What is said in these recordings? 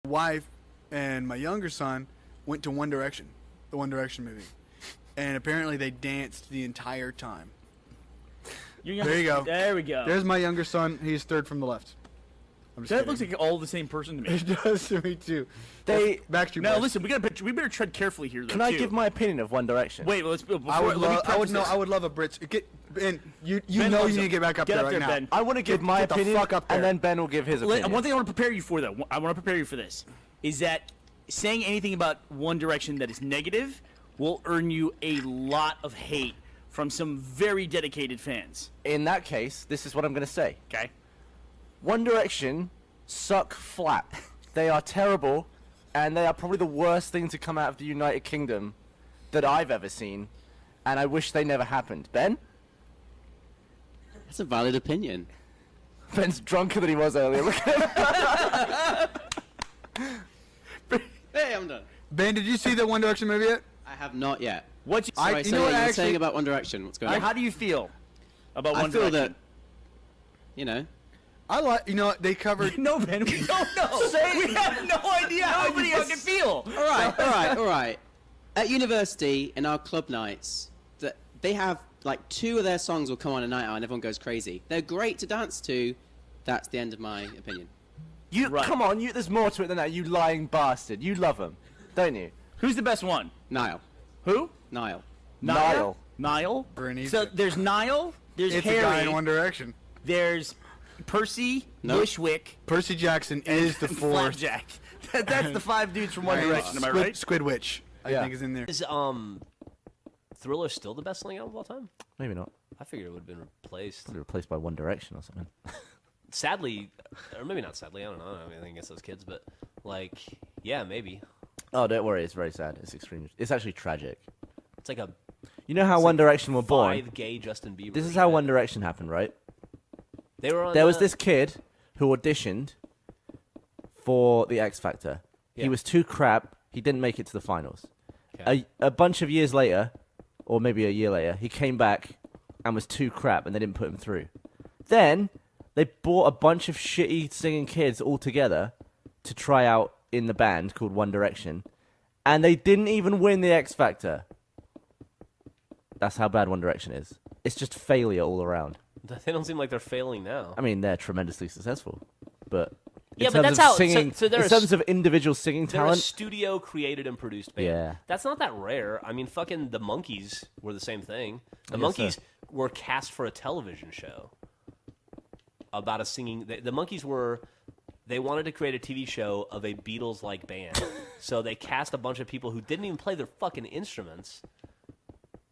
wife and my younger son went to One Direction, the One Direction movie, and apparently they danced the entire time. There you go. There we go. There's my younger son. He's third from the left. I'm just That kidding. looks like all the same person to me. It does to me too. They Backstreet Now Boys. listen, we better tread carefully here. Though, Can I too. give my opinion of One Direction? Wait, let's. Before, I would let me love. preface this. I would love a Brits. Ben, you Ben know loves you need to them. get back up Get there up right there, now. Ben. I want to give my get the opinion, fuck up and there. then Ben will give his opinion. One thing I want to prepare you for, though, I want to prepare you for this, is that saying anything about One Direction that is negative will earn you a lot of hate from some very dedicated fans. In that case, this is what I'm going to say. Okay. One Direction suck flat. They are terrible, and they are probably the worst thing to come out of the United Kingdom that I've ever seen, and I wish they never happened. Ben? That's a valid opinion. Ben's drunker than he was earlier. Look at him. Hey, I'm done. Ben, did you see the One Direction movie yet? I have not yet. What you, Sorry, you so know what, you were actually- saying about One Direction. What's going on? how do you feel about I One feel Direction? that, you know, I like. You know they covered. No, Ben, we don't know. We have no idea how you fucking feel. all right. At university, in our club nights, they have, like, 2 of their songs will come on a night out and everyone goes crazy. They're great to dance to. That's the end of my opinion. You come on, there's more to it than that. You lying bastard. You love them, don't you? Who's the best one? Niall. Who? Niall. Niall. Niall? Bernice. So there's Niall, there's It's a guy in Harry, One Direction. there's Percy, No. Bushwick, Percy Jackson is the and fourth. Flapjack. That's the 5 dudes from One Direction, am I right? Squidwitch, I Yeah. think, is in there. Is Thriller still the best-selling album of all time? Maybe not. I figured it would have been replaced. Replaced by One Direction or something. Sadly, or maybe not sadly. I don't know. I mean, I guess those kids, but like, yeah, maybe. Oh, don't worry. It's very sad. It's extremely. It's actually tragic. It's like a You know how One Direction were born? 5 gay Justin Bieber. This is how One Direction happened, right? They were on. There was this kid who auditioned for the X Factor. Yeah. He was too crap. He didn't make it to the finals. Okay. A bunch of years later, or maybe a year later, he came back and was too crap, and they didn't put him through. Then they brought a bunch of shitty singing kids all together to try out in the band called One Direction, and they didn't even win the X Factor. That's how bad One Direction is. It's just failure all around. They don't seem like they're failing now. I mean, they're tremendously successful, but in Yeah, but terms that's of how- so- singing, so they're in a terms of individual singing They're a talent, studio created and produced band. Yeah. That's not that rare. I mean, fucking the Monkees were the same thing. The I guess so. Monkees were cast for a television show about a singing. The Monkees were. They wanted to create a TV show of a Beatles-like band, so they cast a bunch of people who didn't even play their fucking instruments,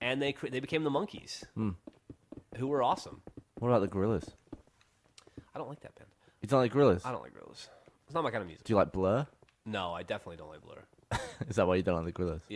and they became the Monkees, who were awesome. what about the Gorillas? I don't like that band. You don't like Gorillas? I don't like Gorillaz. It's not my kind of music. Do you like Blur? No, I definitely don't like Blur. Is that why you don't like the Gorillas? Yeah.